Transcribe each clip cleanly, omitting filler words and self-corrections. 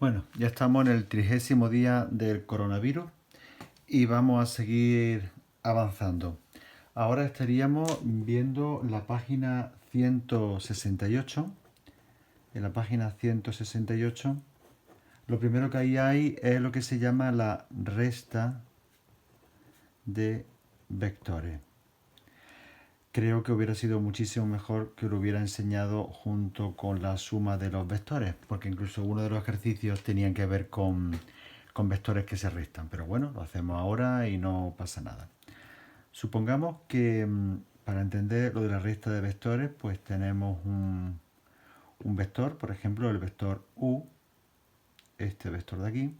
Bueno, ya estamos en el 30º día del coronavirus y vamos a seguir avanzando. Ahora estaríamos viendo la página 168. En la página 168, lo primero que ahí hay es lo que se llama la resta de vectores. Creo que hubiera sido muchísimo mejor que lo hubiera enseñado junto con la suma de los vectores, porque incluso uno de los ejercicios tenían que ver con vectores que se restan. Pero bueno, lo hacemos ahora y no pasa nada. Supongamos que para entender lo de la resta de vectores, pues tenemos un vector, por ejemplo, el vector u, este vector de aquí,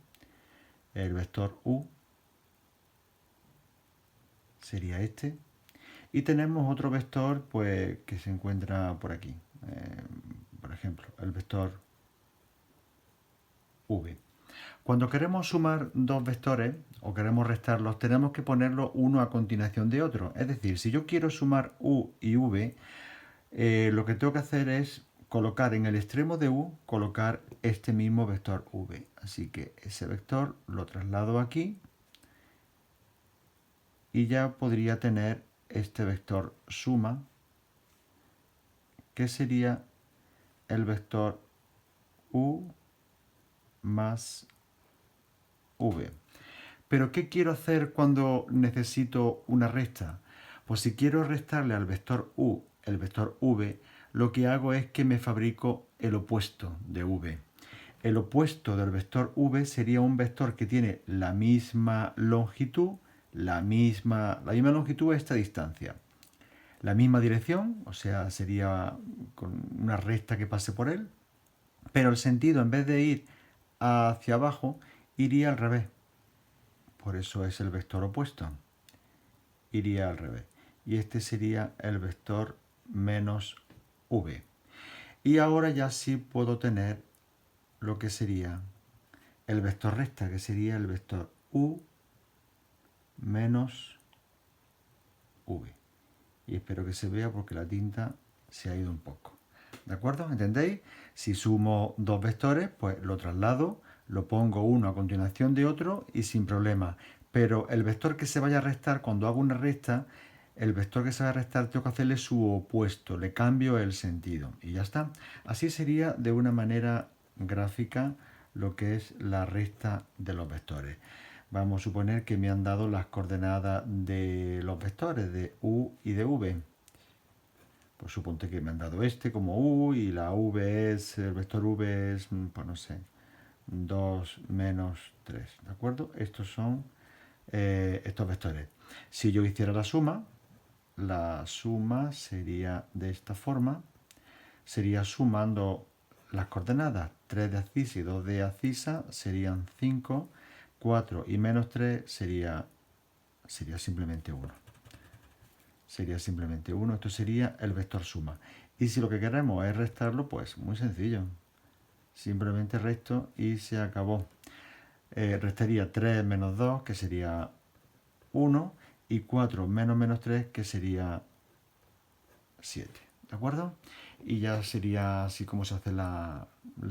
el vector u sería este, y tenemos otro vector pues que se encuentra por aquí. Por ejemplo, el vector v. Cuando queremos sumar dos vectores o queremos restarlos, tenemos que ponerlos uno a continuación de otro. Es decir, si yo quiero sumar u y v, lo que tengo que hacer es colocar en el extremo de u, colocar este mismo vector v. Así que ese vector lo traslado aquí y ya podría tener este vector suma, que sería el vector u más v. Pero ¿qué quiero hacer cuando necesito una resta? Pues si quiero restarle al vector u el vector v, lo que hago es que me fabrico el opuesto de v. El opuesto del vector v sería un vector que tiene la misma longitud, la misma longitud a esta distancia. La misma dirección, o sea, sería con una recta que pase por él, pero el sentido, en vez de ir hacia abajo, iría al revés. Por eso es el vector opuesto. Iría al revés. Y este sería el vector menos v. Y ahora ya sí puedo tener lo que sería el vector recta, que sería el vector u menos v. Y espero que se vea porque la tinta se ha ido un poco. ¿De acuerdo? ¿Entendéis? Si sumo dos vectores, pues lo traslado, lo pongo uno a continuación de otro y sin problema. Pero el vector que se vaya a restar, cuando hago una resta, el vector que se va a restar tengo que hacerle su opuesto, le cambio el sentido y ya está. Así sería de una manera gráfica lo que es la resta de los vectores. Vamos a suponer que me han dado las coordenadas de los vectores de u y de v. Pues suponte que me han dado este como u y la v es, el vector v es, pues no sé, 2 menos 3, ¿de acuerdo? Estos son estos vectores. Si yo hiciera la suma sería de esta forma, sería sumando las coordenadas 3 de abscisa y 2 de abscisa, serían 5, 4 y menos 3 sería simplemente 1. Sería simplemente 1, esto sería el vector suma. Y si lo que queremos es restarlo, pues muy sencillo. Simplemente resto y se acabó. Restaría 3 menos 2, que sería 1, y 4 menos menos 3, que sería 7. ¿De acuerdo? Y ya sería así como se hace la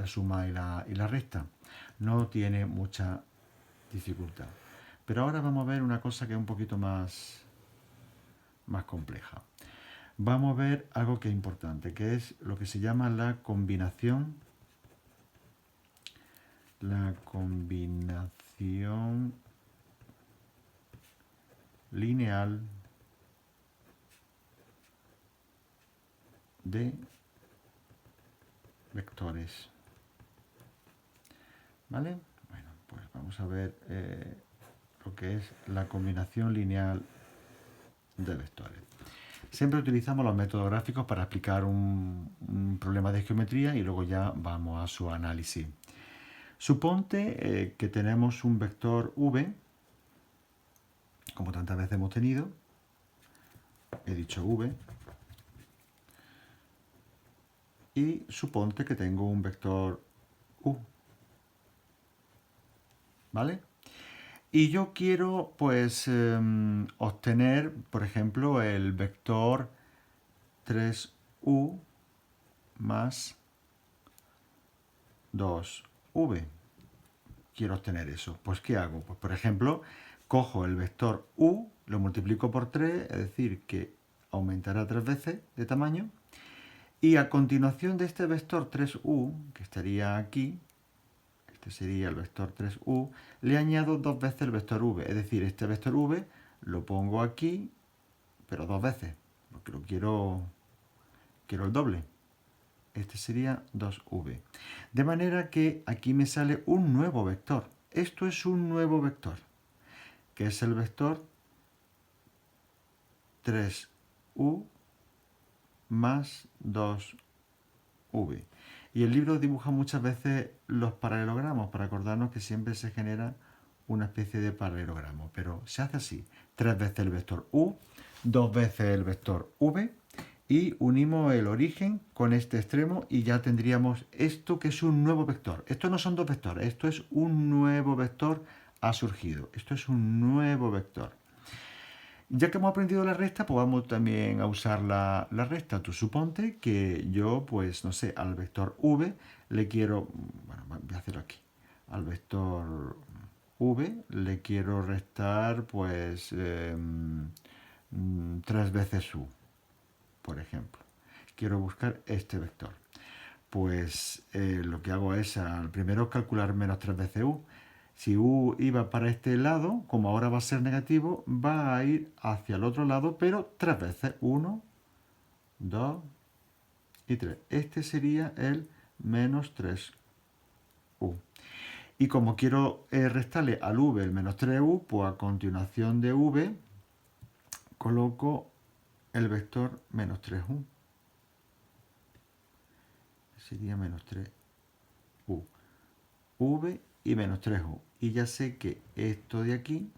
suma y la resta. No tiene mucha dificultad. Pero ahora vamos a ver una cosa que es un poquito más compleja. Vamos a ver algo que es importante, que es lo que se llama la combinación lineal de vectores. ¿Vale? Bueno, pues vamos a ver lo que es la combinación lineal de vectores. Siempre utilizamos los métodos gráficos para explicar un problema de geometría y luego ya vamos a su análisis. Suponte que tenemos un vector v, como tantas veces hemos tenido, he dicho v, y suponte que tengo un vector u, ¿vale? Y yo quiero, pues, obtener, por ejemplo, el vector 3u más 2v. quiero obtener eso. Pues ¿qué hago? Pues por ejemplo, cojo el vector u, lo multiplico por 3, es decir, que aumentará 3 veces de tamaño. Y a continuación de este vector 3u, que estaría aquí, este sería el vector 3u, le añado 2 veces el vector v. Es decir, este vector v lo pongo aquí, pero 2 veces, porque lo quiero el doble. Este sería 2v. De manera que aquí me sale un nuevo vector. Esto es un nuevo vector, que es el vector 3u más 2v. Y el libro dibuja muchas veces los paralelogramos para acordarnos que siempre se genera una especie de paralelogramo. Pero se hace así. 3 veces el vector u, 2 veces el vector v, y unimos el origen con este extremo y ya tendríamos esto que es un nuevo vector. Esto no son dos vectores, esto es un nuevo vector ha surgido. Esto es un nuevo vector. Ya que hemos aprendido la resta, pues vamos también a usar la resta. Tú suponte que yo, pues no sé, al vector v le quiero, bueno, voy a hacerlo aquí. Al vector v le quiero restar, pues, 3 veces u, por ejemplo. Quiero buscar este vector. Pues lo que hago es al primero calcular menos 3 veces u. Si u iba para este lado, como ahora va a ser negativo, va a ir hacia el otro lado, pero 3 veces. 1, 2 y 3. Este sería el menos 3u. Y como quiero restarle al v el menos 3u, pues a continuación de v coloco el vector menos 3u. Sería menos 3u. V y menos 3u. Y ya sé que esto de aquí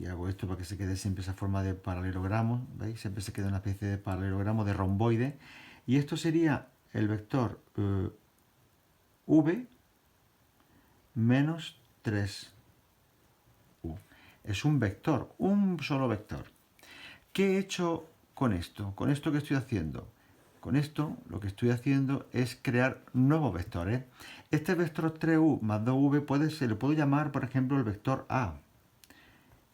hago esto para que se quede siempre esa forma de paralelogramo, ¿veis? Siempre se queda una especie de paralelogramo de romboide. Y esto sería el vector v menos 3u. Es un vector, un solo vector. ¿Qué he hecho con esto? ¿Con esto que estoy haciendo? Con esto lo que estoy haciendo es crear nuevos vectores. Este vector 3u más 2v se le puedo llamar, por ejemplo, el vector a.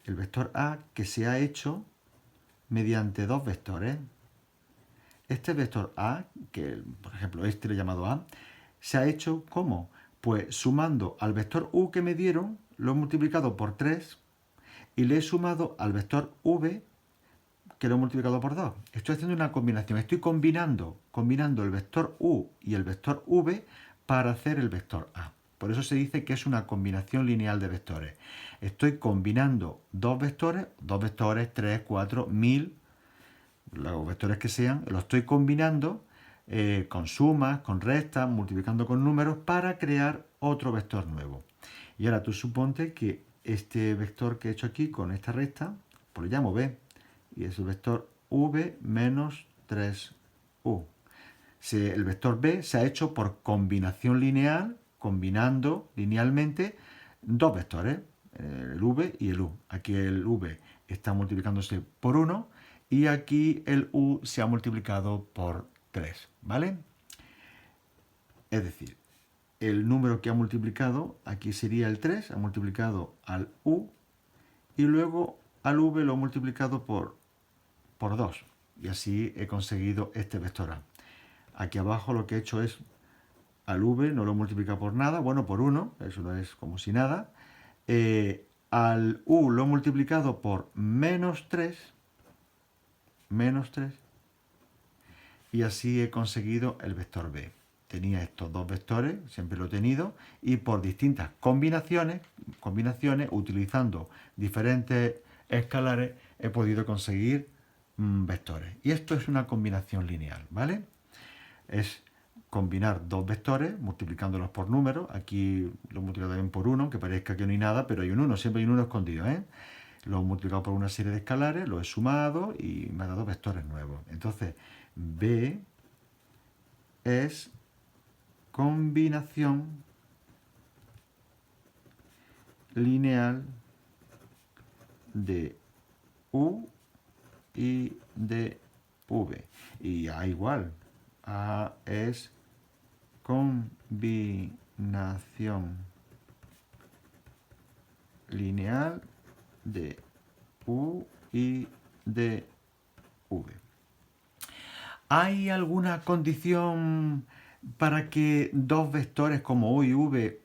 El vector a que se ha hecho mediante dos vectores. Este vector a, que por ejemplo este le he llamado a, se ha hecho ¿cómo? Pues sumando al vector u que me dieron, lo he multiplicado por 3 y le he sumado al vector v que lo he multiplicado por 2. Estoy haciendo una combinación, estoy combinando el vector u y el vector v para hacer el vector a. Por eso se dice que es una combinación lineal de vectores. Estoy combinando dos vectores, 3, 4, 1000, los vectores que sean, los estoy combinando con sumas, con restas, multiplicando con números para crear otro vector nuevo. Y ahora tú suponte que este vector que he hecho aquí con esta resta, pues lo llamo b, y es el vector v menos 3u. El vector b se ha hecho por combinación lineal, combinando linealmente dos vectores, el v y el u. Aquí el v está multiplicándose por 1 y aquí el u se ha multiplicado por 3, ¿vale? Es decir, el número que ha multiplicado, aquí sería el 3, ha multiplicado al u y luego al v lo ha multiplicado por 2. Y así he conseguido este vector a. Aquí abajo lo que he hecho es al v no lo he multiplicado por nada, bueno, por 1, eso no es como si nada. Al u lo he multiplicado por menos 3, y así he conseguido el vector b. Tenía estos dos vectores, siempre lo he tenido, y por distintas combinaciones utilizando diferentes escalares, he podido conseguir vectores. Y esto es una combinación lineal, ¿vale? Es combinar dos vectores multiplicándolos por números. Aquí lo he multiplicado también por 1, que parezca que no hay nada, pero hay un 1, siempre hay un 1 escondido, ¿eh? Lo he multiplicado por una serie de escalares, lo he sumado y me ha dado vectores nuevos. Entonces, b es combinación lineal de u y de v. Y a igual, a es combinación combinación lineal de U y de V. ¿Hay alguna condición para que dos vectores como U y V,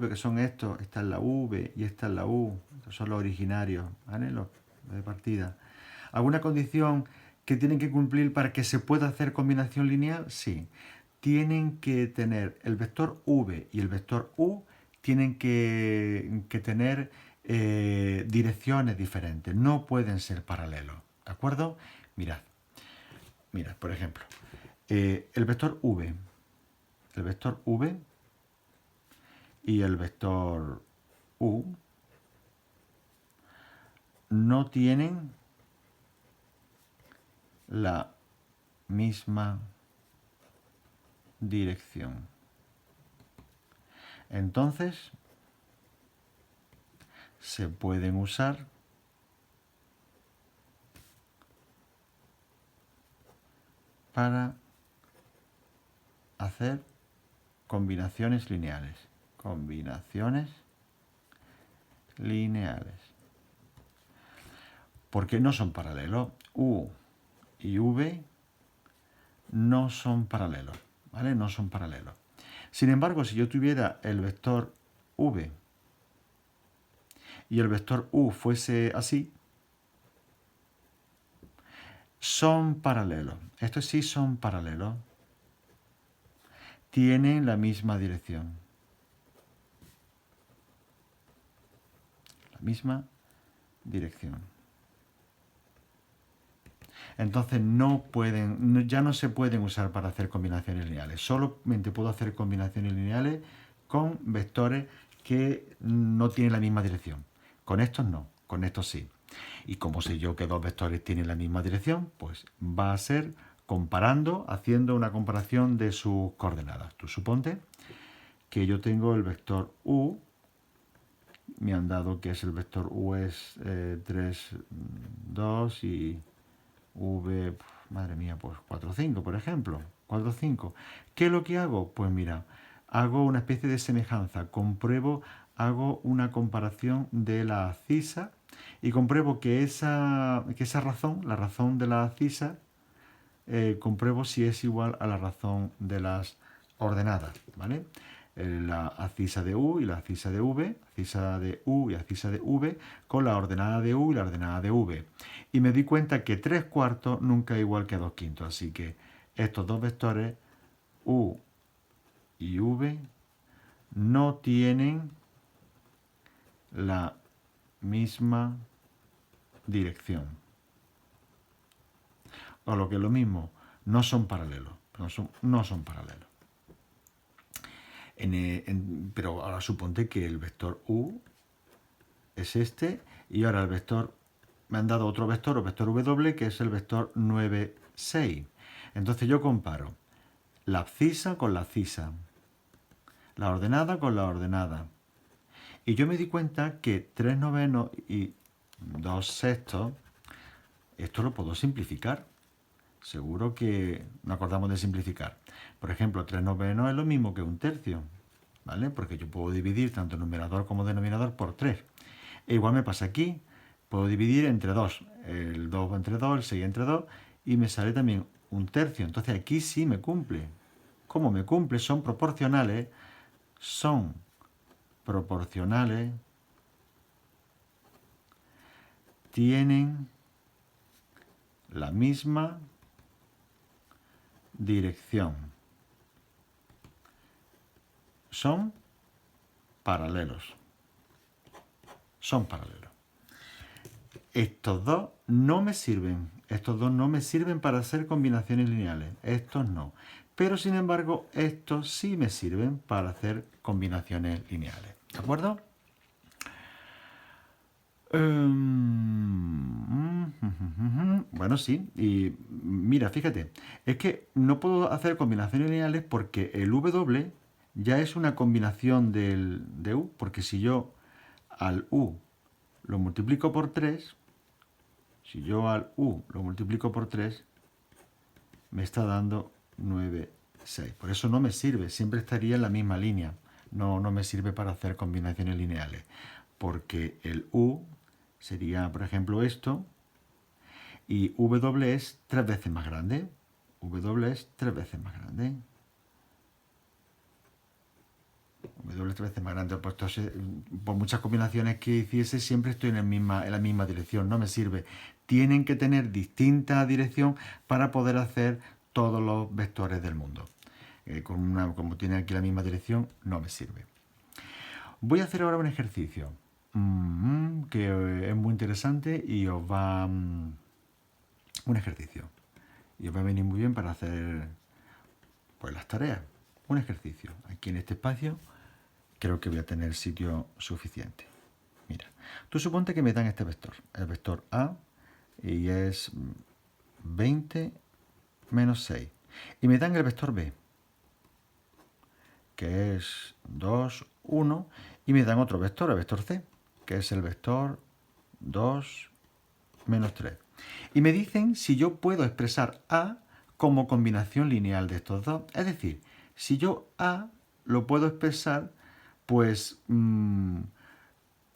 que son estos, esta es la V y esta es la U, estos son los originarios, ¿vale? Los de partida. ¿Alguna condición que tienen que cumplir para que se pueda hacer combinación lineal? Sí. Tienen que tener el vector V y el vector U, tienen que tener direcciones diferentes, no pueden ser paralelos, ¿de acuerdo? Mirad, por ejemplo, el vector V y el vector U no tienen la misma dirección. Entonces, se pueden usar para hacer combinaciones lineales. Combinaciones lineales. Porque no son paralelos. U y V no son paralelos, ¿vale? No son paralelos. Sin embargo, si yo tuviera el vector V y el vector U fuese así, son paralelos. Estos sí son paralelos. Tienen la misma dirección. La misma dirección. Entonces ya no se pueden usar para hacer combinaciones lineales. Solamente puedo hacer combinaciones lineales con vectores que no tienen la misma dirección. Con estos no, con estos sí. Y como sé yo que dos vectores tienen la misma dirección, pues va a ser haciendo una comparación de sus coordenadas. Tú suponte que yo tengo el vector U, me han dado que es el vector U es 3, 2 y V, madre mía, pues 4, 5, por ejemplo. 4, 5. ¿Qué es lo que hago? Pues mira, hago una especie de semejanza. Hago una comparación de la abscisa y compruebo que esa razón, la razón de la abscisa, compruebo si es igual a la razón de las ordenadas, ¿vale? La abscisa de U y la abscisa de V, abscisa de U y abscisa de V, con la ordenada de U y la ordenada de V. Y me di cuenta que 3/4 nunca es igual que 2/5, así que estos dos vectores, U y V, no tienen la misma dirección. O lo que es lo mismo, no son paralelos. No son paralelos. Pero ahora suponte que el vector U es este y ahora me han dado otro vector, o vector W, que es el vector 9, 6. Entonces yo comparo la abscisa con la abscisa, la ordenada con la ordenada. Y yo me di cuenta que 3/9 y 2/6, esto lo puedo simplificar. Seguro que nos acordamos de simplificar. Por ejemplo, 3/9 es lo mismo que 1/3, ¿vale? Porque yo puedo dividir tanto numerador como denominador por 3. E igual me pasa aquí, puedo dividir entre 2, el 2 entre 2, el 6 entre 2, y me sale también 1/3. Entonces aquí sí me cumple. ¿Cómo me cumple? Son proporcionales, tienen la misma dirección. Son paralelos. Son paralelos. Estos dos no me sirven. Estos dos no me sirven para hacer combinaciones lineales. Estos no. Pero sin embargo, estos sí me sirven para hacer combinaciones lineales. ¿De acuerdo? Bueno, sí. Y mira, fíjate. Es que no puedo hacer combinaciones lineales porque el W ya es una combinación de U. Porque si yo al U lo multiplico por 3, si yo al U lo multiplico por 3, me está dando 9, 6. Por eso no me sirve, siempre estaría en la misma línea. no me sirve para hacer combinaciones lineales, porque el U sería, por ejemplo, esto, y W es 3 veces más grande. W es 3 veces más grande. W es 3 veces más grande. Pues entonces, por muchas combinaciones que hiciese, siempre estoy en la misma dirección. No me sirve. Tienen que tener distinta dirección para poder hacer todos los vectores del mundo. Como tienen aquí la misma dirección, no me sirve. Voy a hacer ahora un ejercicio que es muy interesante y os va... un ejercicio. Y os va a venir muy bien para hacer pues las tareas. Un ejercicio. Aquí en este espacio creo que voy a tener sitio suficiente. Mira, tú suponte que me dan este vector, el vector A, y es 20 menos 6. Y me dan el vector B, que es 2, 1, y me dan otro vector, el vector C, que es el vector 2, menos 3. Y me dicen si yo puedo expresar A como combinación lineal de estos dos. Es decir, si yo A lo puedo expresar, pues con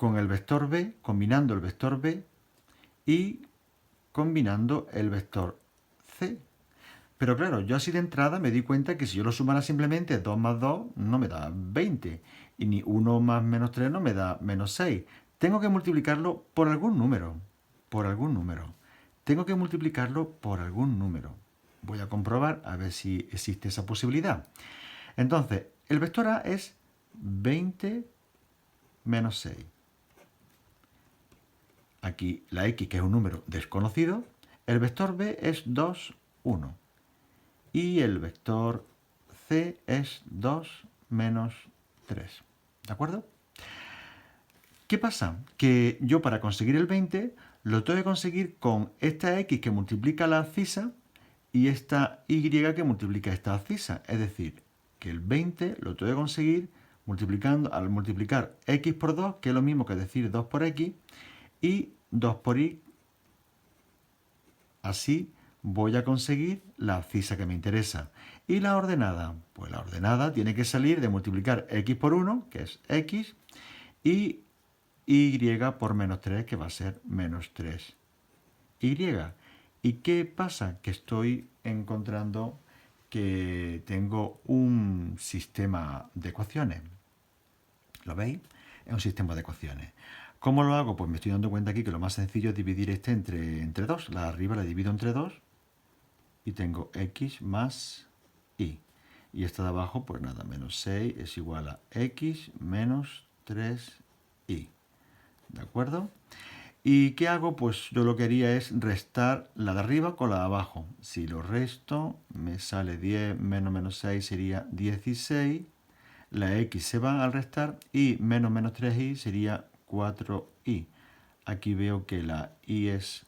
el vector B, combinando el vector B y combinando el vector C. Pero claro, yo así de entrada me di cuenta que si yo lo sumara simplemente 2 más 2 no me da 20. Y ni 1 más menos 3 no me da menos 6. Tengo que multiplicarlo por algún número. Por algún número. Tengo que multiplicarlo por algún número. Voy a comprobar a ver si existe esa posibilidad. Entonces, el vector A es 20 menos 6. Aquí la x, que es un número desconocido. El vector B es 2, 1. Y el vector C es 2 menos 3. ¿De acuerdo? ¿Qué pasa? Que yo para conseguir el 20 lo tengo que conseguir con esta x que multiplica la abscisa y esta y que multiplica esta abscisa. Es decir, que el 20 lo tengo que conseguir al multiplicar x por 2, que es lo mismo que decir 2 por x, y 2 por y. Así voy a conseguir la abscisa que me interesa. ¿Y la ordenada? Pues la ordenada tiene que salir de multiplicar x por 1, que es x, y y por menos 3, que va a ser menos 3y. ¿Y qué pasa? Que estoy encontrando que tengo un sistema de ecuaciones. ¿Lo veis? Es un sistema de ecuaciones. ¿Cómo lo hago? Pues me estoy dando cuenta aquí que lo más sencillo es dividir este entre 2. La de arriba la divido entre 2 y tengo x más y. Y esta de abajo, pues nada, menos 6 es igual a x menos 3y. ¿De acuerdo? ¿Y qué hago? Pues yo lo que haría es restar la de arriba con la de abajo. Si lo resto, me sale 10 menos 6 sería 16. La x se va al restar y menos 3y sería 4y. Aquí veo que la y es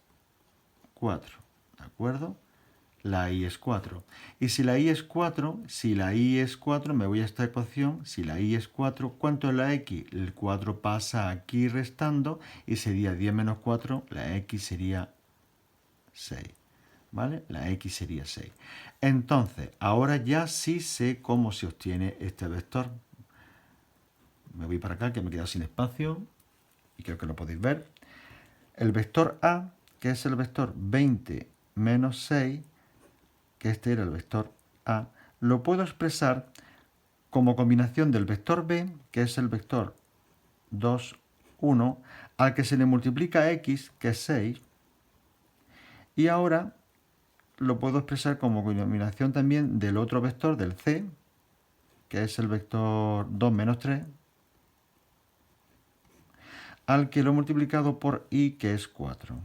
4. ¿De acuerdo? La y es 4. Y si la y es 4, me voy a esta ecuación. Si la y es 4, ¿cuánto es la x? El 4 pasa aquí restando y sería 10 menos 4, la x sería 6. ¿Vale? La x sería 6. Entonces, ahora ya sí sé cómo se obtiene este vector. Me voy para acá, que me he quedado sin espacio, y creo que lo podéis ver. El vector A, que es el vector 20 menos 6, que este era el vector A, lo puedo expresar como combinación del vector B, que es el vector 2, 1, al que se le multiplica x, que es 6, y ahora lo puedo expresar como combinación también del otro vector, del C, que es el vector 2 menos 3, al que lo he multiplicado por y, que es 4.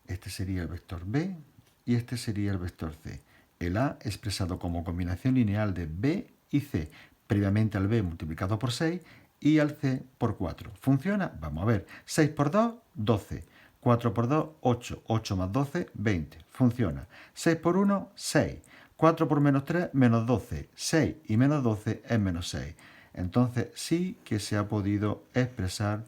Este sería el vector B y este sería el vector C. El A expresado como combinación lineal de B y C, previamente al B multiplicado por 6 y al C por 4. ¿Funciona? Vamos a ver. 6 por 2, 12. 4 por 2, 8. 8 más 12, 20. Funciona. 6 por 1, 6. 4 por menos 3, menos 12. 6 y menos 12 es menos 6. Entonces sí que se ha podido expresar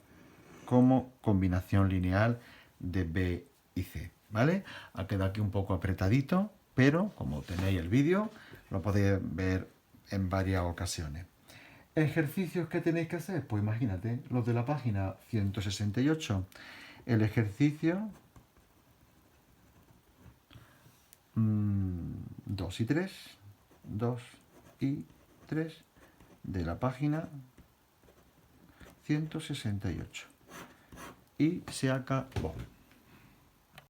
como combinación lineal de B y C, ¿vale? Ha quedado aquí un poco apretadito, pero como tenéis el vídeo, lo podéis ver en varias ocasiones. ¿Ejercicios que tenéis que hacer? Pues imagínate, los de la página 168. El ejercicio 2 y 3, 2 y 3 de la página 168. Y se acabó.